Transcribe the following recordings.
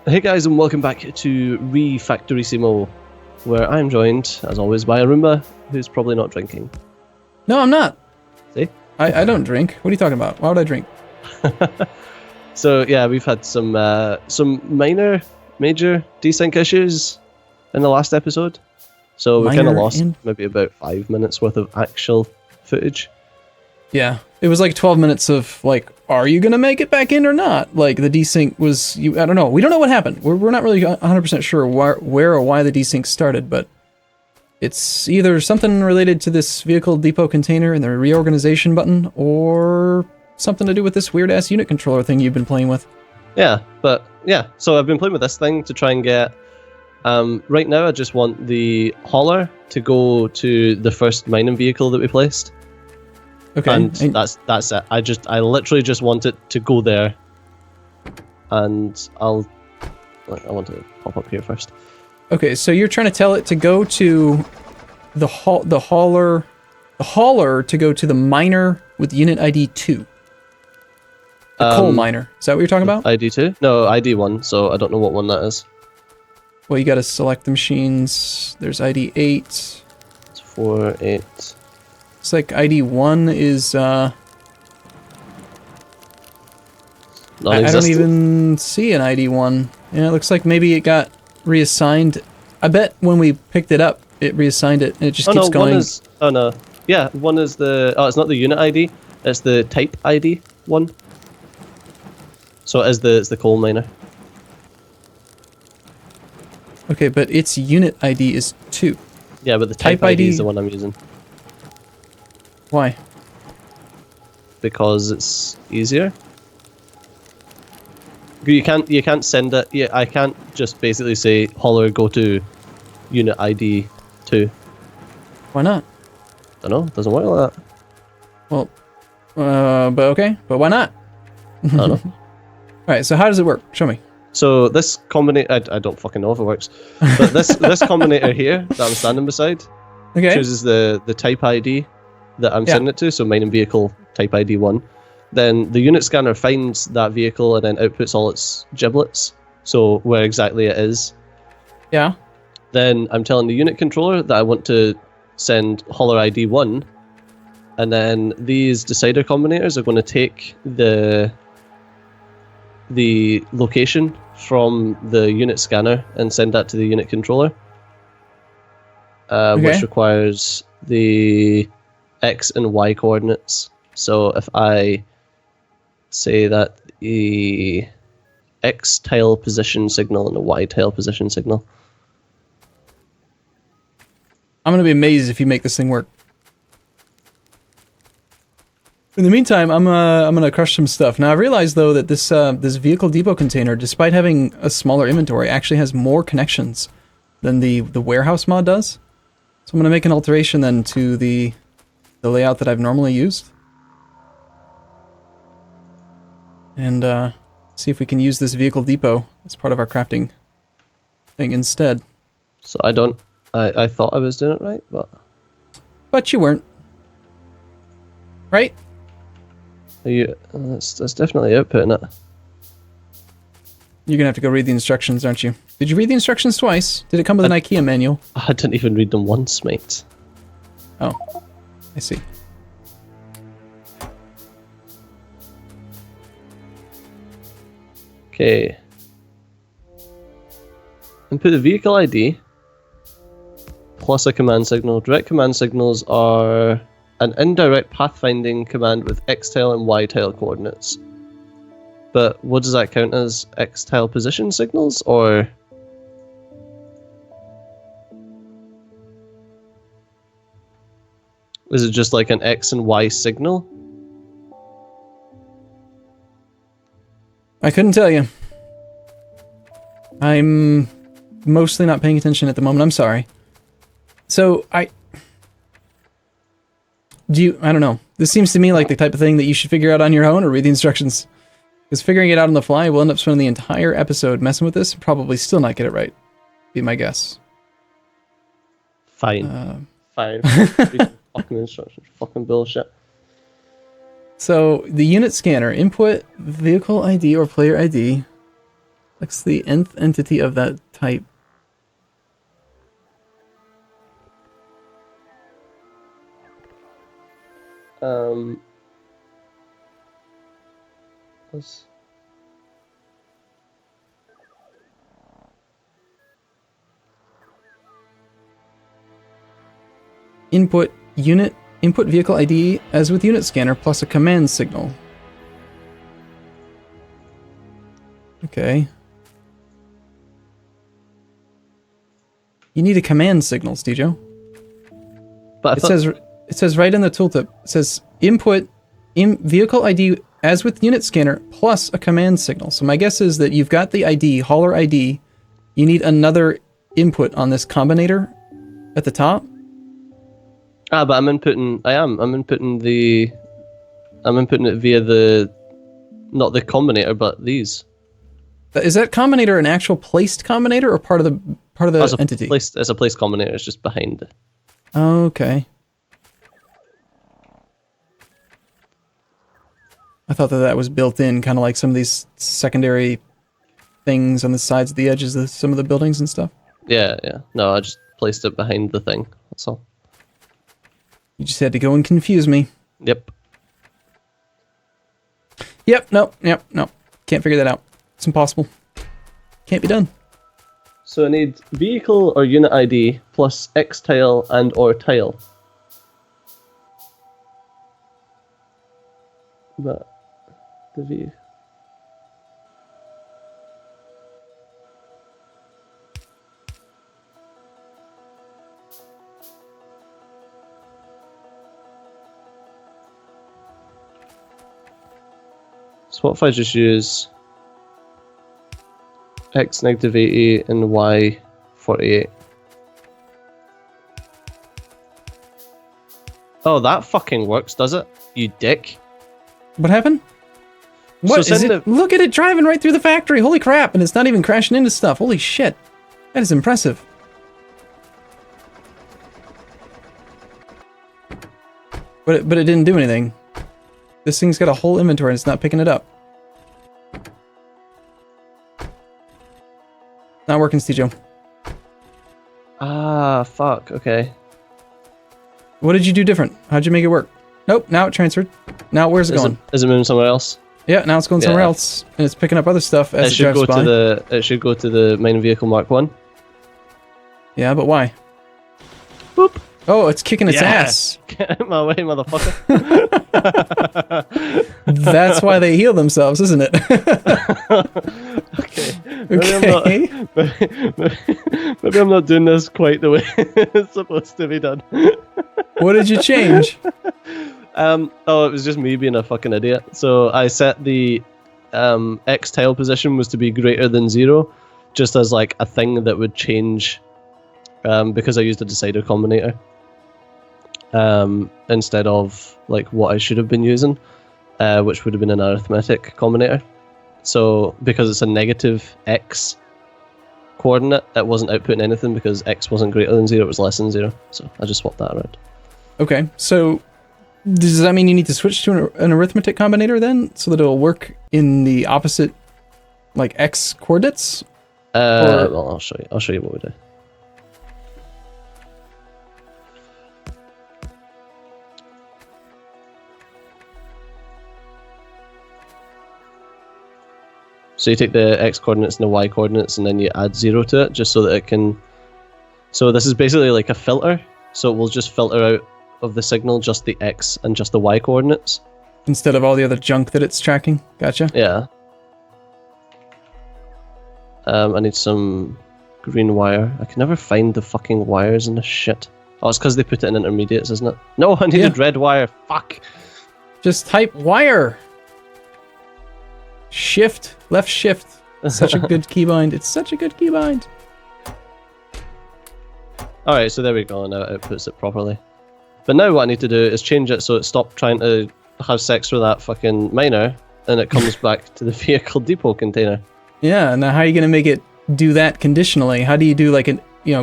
Hey guys, and welcome back to Refactorissimo, where I'm joined, as always, by Arumba, who's probably not drinking. No, I'm not. See? I don't drink. What are you talking about? Why would I drink? So yeah, we've had some major desync issues in the last episode. So we kind of lost maybe about 5 minutes worth of actual footage. Yeah, it was like 12 minutes of like, are you gonna make it back in or not? Like the desync was, I don't know. We don't know what happened. We're not really 100% sure where or why the desync started, but it's either something related to this vehicle depot container and the reorganization button, or something to do with this weird ass unit controller thing you've been playing with. Yeah, so I've been playing with this thing to try and get. Right now, I just want the hauler to go to the first mining vehicle that we placed. Okay. And that's it. I literally just want it to go there. And I want to pop up here first. Okay, so you're trying to tell it to go to the hauler to go to the miner with unit ID 2. The coal miner. Is that what you're talking about? ID 2? No, ID 1, so I don't know what one that is. Well, you gotta select the machines. There's ID 8. It's 4, 8. It's like ID 1 is, I don't even see an ID 1. Yeah, it looks like maybe it got reassigned. I bet when we picked it up, it reassigned it, and it just keeps going. One is the... Oh, it's not the unit ID. It's the type ID 1. So it's the coal miner. Okay, but its unit ID is 2. Yeah, but the type ID is the one I'm using. Why? Because it's easier. You can't send it. Yeah, I can't just basically say hauler go to unit ID 2. Why not? Don't know. It doesn't work like that. Well, but okay. But why not? I don't know. All right. So how does it work? Show me. So this combinator, I don't fucking know if it works, but this combinator here that I'm standing beside, chooses the type ID that I'm sending it to. So mining vehicle type ID 1. Then the unit scanner finds that vehicle and then outputs all its giblets, so where exactly it is. Yeah. Then I'm telling the unit controller that I want to send hauler ID 1, and then these decider combinators are going to take the location from the unit scanner and send that to the unit controller, which requires the X and Y coordinates. So if I say that the X tile position signal and the Y tile position signal. I'm gonna be amazed if you make this thing work. In the meantime, I'm gonna crush some stuff. Now I realize though that this vehicle depot container, despite having a smaller inventory, actually has more connections than the warehouse mod does. So I'm gonna make an alteration then to the layout that I've normally used. And see if we can use this vehicle depot as part of our crafting thing instead. So I thought I was doing it right, but you weren't, right? That's definitely outputting it. You're gonna have to go read the instructions, aren't you? Did you read the instructions twice? Did it come with an IKEA manual? I didn't even read them once, mate. Oh, I see. Okay. Input the vehicle ID plus a command signal. Direct command signals are an indirect pathfinding command with X tile and Y tile coordinates. But what does that count as? X tile position signals, or? Is it just like an X and Y signal? I couldn't tell you. I'm mostly not paying attention at the moment. I'm sorry. So I don't know. This seems to me like the type of thing that you should figure out on your own or read the instructions. Because figuring it out on the fly, we'll end up spending the entire episode messing with this and probably still not get it right. Be my guess. Fine. Fine. Fucking instructions. Fucking bullshit. So the unit scanner, input vehicle ID or player ID. What's the nth entity of that type? Let's... Input vehicle ID as with unit scanner plus a command signal. Okay. You need a command signal, Stejo. But it says right in the tooltip. It says input vehicle ID as with unit scanner plus a command signal. So my guess is that you've got the ID, hauler ID. You need another input on this combinator at the top. But I'm inputting it via the, not the combinator, but these. Is that combinator an actual placed combinator or part of the entity? It's a placed combinator. It's just behind it. Okay. I thought that was built in, kind of like some of these secondary things on the sides of the edges of some of the buildings and stuff. Yeah. No, I just placed it behind the thing. That's all. You just had to go and confuse me. Yep. Nope. Can't figure that out. It's impossible. Can't be done. So I need vehicle or unit ID plus X tile and or tile. But the view. So what if I just use X negative 80 and Y 48? Oh, that fucking works, does it? You dick. What happened? What so is it? Look at it driving right through the factory. Holy crap. And it's not even crashing into stuff. Holy shit. That is impressive. But it didn't do anything. This thing's got a whole inventory and it's not picking it up. Not working, Stejo. Ah, fuck. Okay. What did you do different? How'd you make it work? Nope, now it transferred. Now where's it going? Is it moving somewhere else? Yeah, now it's going somewhere else. And it's picking up other stuff as it drives by. It should go to the mining vehicle Mark 1. Yeah, but why? Boop. Oh, it's kicking its ass. Get out of my way, motherfucker. That's why they heal themselves, isn't it? Okay. Maybe I'm not doing this quite the way it's supposed to be done. What did you change? It was just me being a fucking idiot. So I set the X tile position was to be greater than 0, just as like a thing that would change because I used a decider combinator instead of like what I should have been using, which would have been an arithmetic combinator. So because it's a negative X coordinate, it wasn't outputting anything because X wasn't greater than 0, it was less than 0. So I just swapped that around. Okay, so does that mean you need to switch to an arithmetic combinator then, so that it'll work in the opposite, like X coordinates? Well, I'll show you. I'll show you what we do. So you take the X coordinates and the Y coordinates, and then you add 0 to it, just so that it can. So this is basically like a filter. So it will just filter out of the signal just the X and just the Y coordinates, instead of all the other junk that it's tracking. Gotcha. Yeah. I need some green wire. I can never find the fucking wires in this shit. Oh, it's because they put it in intermediates, isn't it? No, I needed red wire. Fuck. Just type wire. Shift. Left shift. Such a good keybind. It's such a good keybind. Alright, so there we go. Now it outputs it properly. But now what I need to do is change it so it stopped trying to have sex with that fucking miner, and it comes back to the vehicle depot container. Yeah, now how are you going to make it do that conditionally? How do you do like an,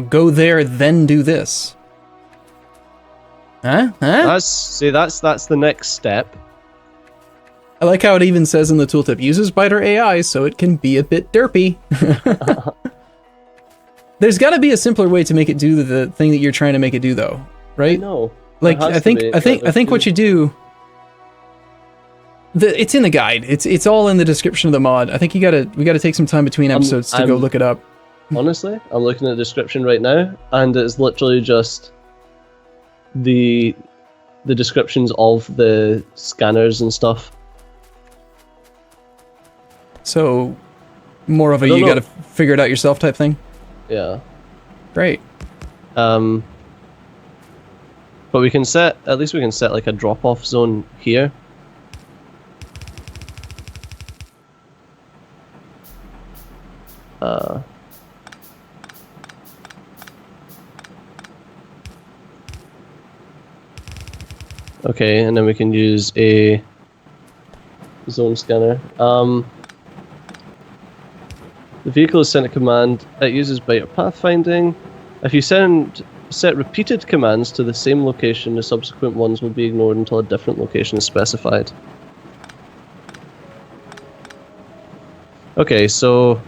go there, then do this? Huh? That's the next step. I like how it even says in the tooltip, uses Biter AI, so it can be a bit derpy. There's got to be a simpler way to make it do the thing that you're trying to make it do, though, right? No. Like I think what you do. It's in the guide. It's all in the description of the mod. I think we gotta take some time between episodes to go look it up. Honestly, I'm looking at the description right now, and it's literally just the descriptions of the scanners and stuff. So, more of a you gotta figure it out yourself type thing? Yeah. Great. But we can set like a drop-off zone here. Okay, and then we can use a zone scanner. The vehicle is sent a command. It uses Biter pathfinding. If you set repeated commands to the same location, the subsequent ones will be ignored until a different location is specified. Okay, so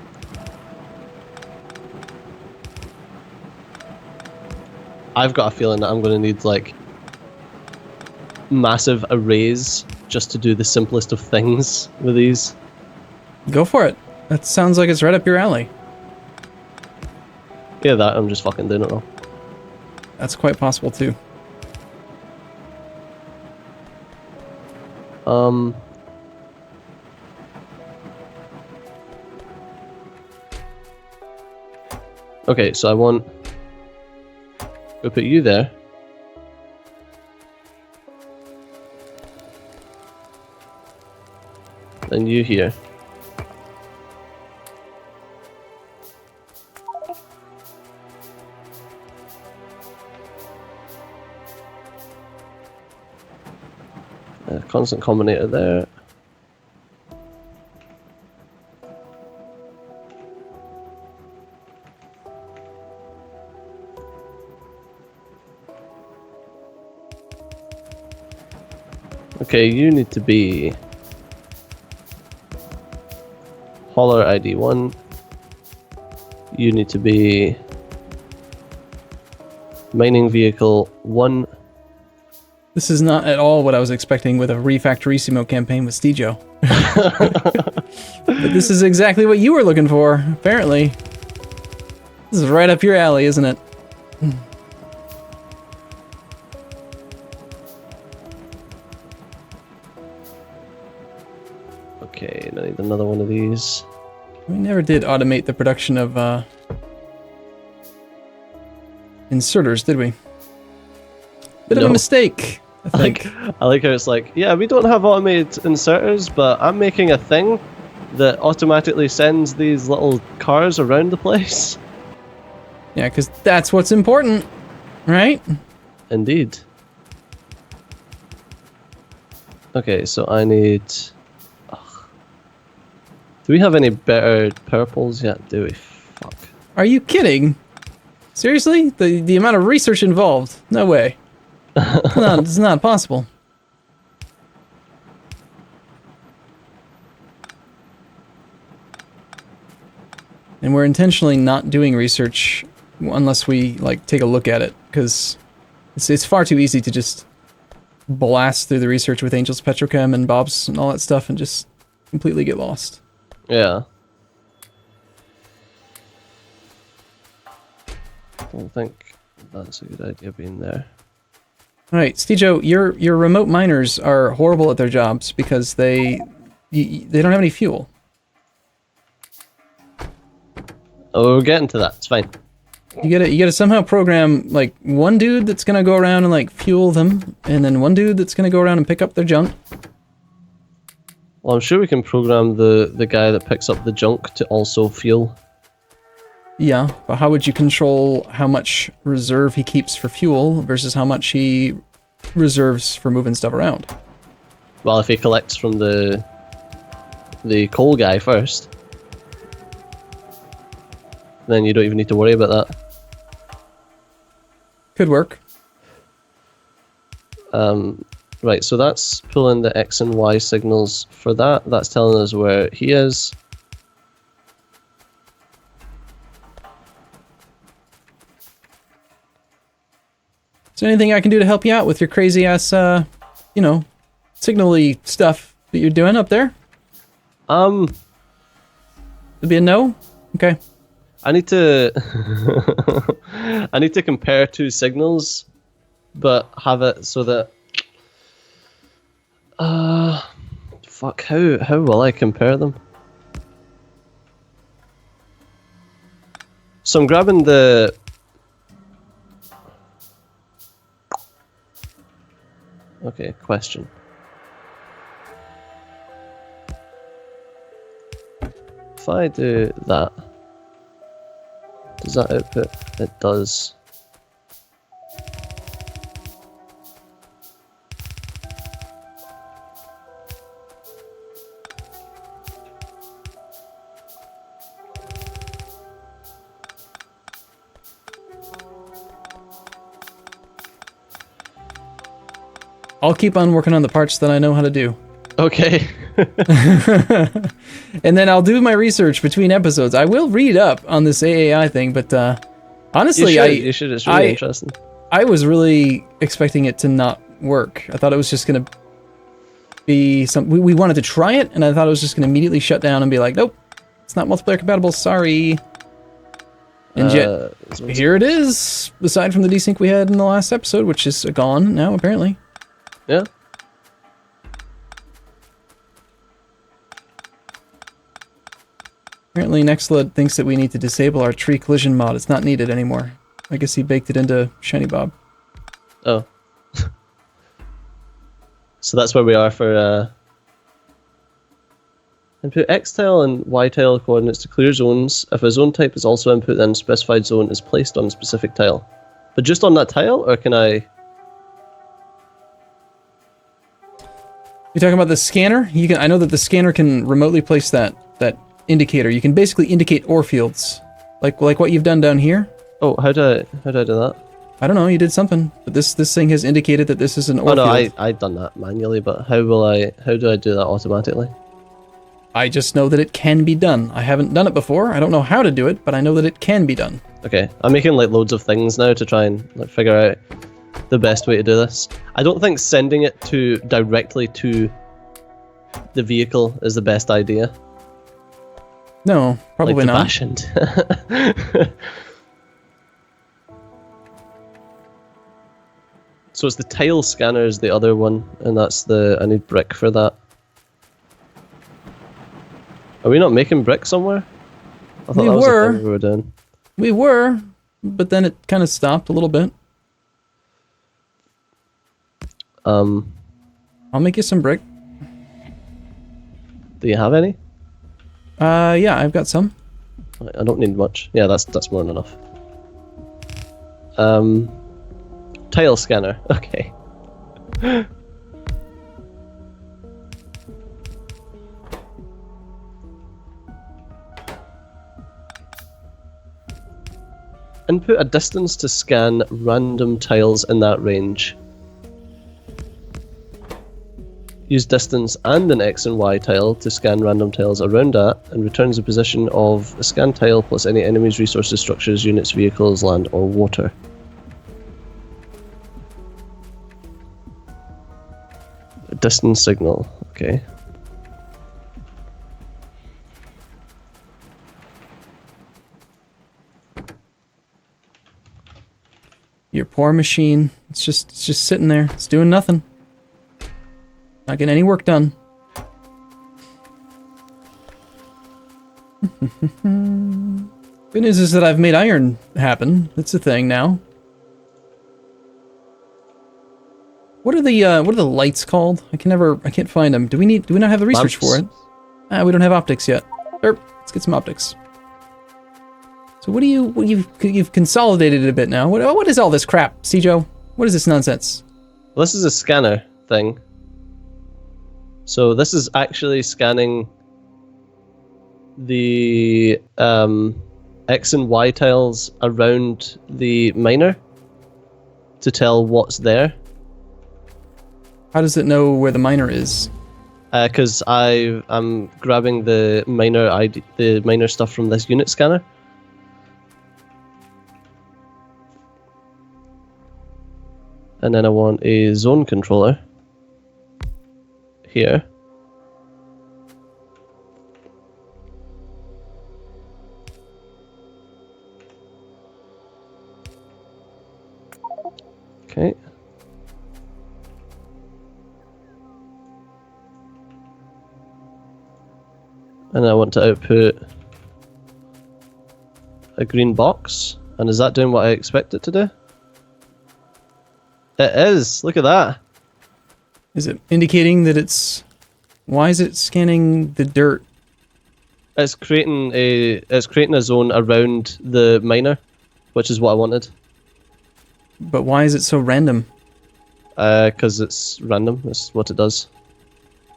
I've got a feeling that I'm going to need like massive arrays just to do the simplest of things with these. Go for it. That sounds like it's right up your alley. Yeah, that I'm just fucking doing it all. That's quite possible too. Okay, so we'll put you there. And you here. Constant combinator there. Okay, you need to be hauler ID 1. You need to be mining vehicle 1. This is not at all what I was expecting with a Refactorissimo campaign with Stijo. But this is exactly what you were looking for, apparently. This is right up your alley, isn't it? Okay, I need another one of these. We never did automate the production of inserters, did we? Bit of a mistake, I think. I like how it's like, yeah, we don't have automated inserters, but I'm making a thing that automatically sends these little cars around the place. Yeah, because that's what's important, right? Indeed. Okay, so I need... Ugh. Do we have any better purples yet? Do we? Fuck. Are you kidding? Seriously? The amount of research involved? No way. No, it's not possible. And we're intentionally not doing research unless we like take a look at it, because it's far too easy to just blast through the research with Angel's Petrochem and Bob's and all that stuff and just completely get lost. Yeah. I don't think that's a good idea being there. Alright, Stijo, your remote miners are horrible at their jobs because they don't have any fuel. Oh, we're getting to that. It's fine. You gotta somehow program like one dude that's gonna go around and like fuel them, and then one dude that's gonna go around and pick up their junk. Well, I'm sure we can program the guy that picks up the junk to also fuel. Yeah, but how would you control how much reserve he keeps for fuel versus how much he reserves for moving stuff around? Well, if he collects from the coal guy first, then you don't even need to worry about that. Could work. Right, so that's pulling the X and Y signals for that. That's telling us where he is. Is there anything I can do to help you out with your crazy ass, you know, signal-y stuff that you're doing up there? It'd be a no? Okay. I need to I need to compare two signals, but have it so that fuck, how will I compare them? So I'm grabbing the okay, question. If I do that, does that output? It does. I'll keep on working on the parts that I know how to do. Okay. And then I'll do my research between episodes. I will read up on this AAI thing, but honestly, you should. It's really interesting. I was really expecting it to not work. I thought it was just going to be some... We wanted to try it, and I thought it was just going to immediately shut down and be like, nope, it's not multiplayer compatible, sorry. And yet, here it is, aside from the desync we had in the last episode, which is gone now, apparently. Yeah. Apparently Nextload thinks that we need to disable our tree collision mod. It's not needed anymore. I guess he baked it into Shiny Bob. Oh. So that's where we are for input X tile and Y tile coordinates to clear zones. If a zone type is also input, then specified zone is placed on a specific tile. But just on that tile, or can I... You're talking about the scanner? You can. I know that the scanner can remotely place that indicator. You can basically indicate ore fields, like what you've done down here. Oh, how do I do that? I don't know. You did something, but this thing has indicated that this is an ore field. Oh no, I done that manually, but how do I do that automatically? I just know that it can be done. I haven't done it before. I don't know how to do it, but I know that it can be done. Okay, I'm making like loads of things now to try and like figure out the best way to do this. I don't think sending it directly to the vehicle is the best idea. No, probably not. Fashioned. So it's the tile scanner is the other one, and that's I need brick for that. Are we not making brick somewhere? I thought that was the thing we were doing. We were, but then it kind of stopped a little bit. I'll make you some brick. Do you have any? Yeah, I've got some. I don't need much. Yeah, that's more than enough. Tile scanner. Okay. Input a distance to scan random tiles in that range. Use distance and an X and Y tile to scan random tiles around that, and returns the position of a scanned tile plus any enemy's resources, structures, units, vehicles, land, or water. A distance signal, okay. Your poor machine. It's just sitting there. It's doing nothing. Not getting any work done. Good news is that I've made iron happen. That's a thing now. What are the lights called? I can't find them. Do we not have the research Lamps. for it? We don't have optics yet. Let's get some optics. So you've consolidated it a bit now. What is all this crap, Cjo? What is this nonsense? Well, this is a scanner thing. So this is actually scanning the X and Y tiles around the miner to tell what's there. How does it know where the miner is? Because I'm grabbing the miner stuff from this unit scanner. And then I want a zone controller here. Okay. And I want to output a green box. And is that doing what I expect it to do? It is. Look at that. Is it indicating that it's... Why is it scanning the dirt? It's creating a zone around the miner, which is what I wanted. But why is it so random? Because it's random. That's what it does.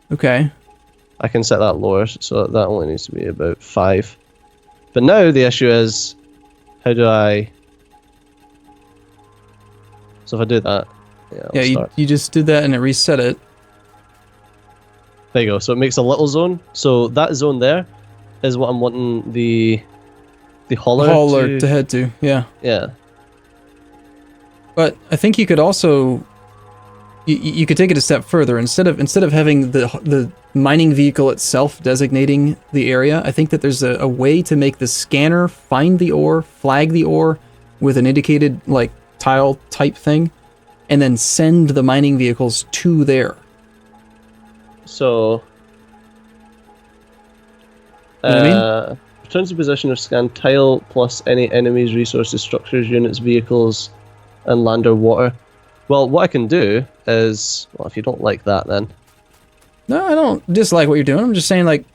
Okay. I can set that lower, so that only needs to be about 5. But now the issue is, how do I... So if I do that... Yeah, you just did that and it reset it. There you go. So it makes a little zone. So that zone there is what I'm wanting the hauler to head to. Yeah. Yeah. But I think you could also you could take it a step further. Instead of having the mining vehicle itself designating the area, I think that there's a way to make the scanner find the ore, flag the ore with an indicated like tile type thing, and then send the mining vehicles to there. So, you know what I mean? Returns to position of scan tile plus any enemies, resources, structures, units, vehicles, and land or water. Well, what I can do is, well, if you don't like that, then. No, I don't dislike what you're doing. I'm just saying, like,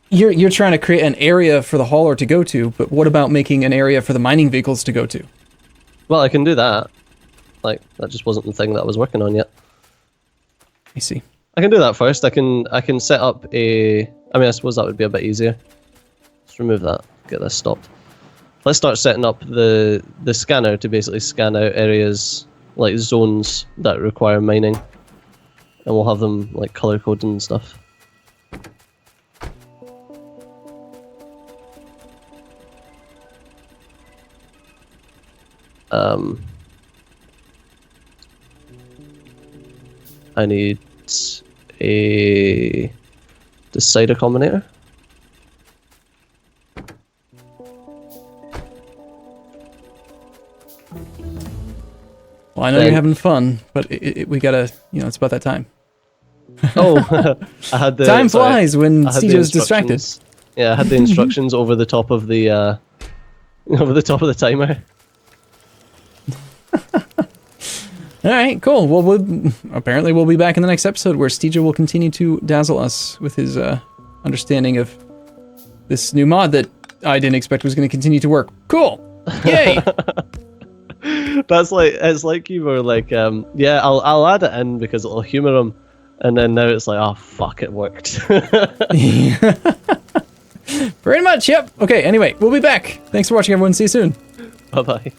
you're trying to create an area for the hauler to go to, but what about making an area for the mining vehicles to go to? Well, I can do that. Like, that just wasn't the thing that I was working on yet. I see. I can do that first. I can set up a... I mean, I suppose that would be a bit easier. Let's remove that. Get this stopped. Let's start setting up the scanner to basically scan out areas, like zones that require mining. And we'll have them, like, color-coded and stuff. I need a decider combinator. Well, I know you're having fun, but we gotta, it's about that time. Oh, I had the time flies when CJ's distracted. Yeah, I had the instructions over the top of the timer. All right, cool. Well, apparently we'll be back in the next episode where Steeja will continue to dazzle us with his understanding of this new mod that I didn't expect was going to continue to work. Cool. Yay. It's like you were like, yeah, I'll add it in because it'll humor him, and then now it's like, oh fuck, it worked. Pretty much, yep. Okay, anyway, we'll be back. Thanks for watching, everyone. See you soon. Bye bye.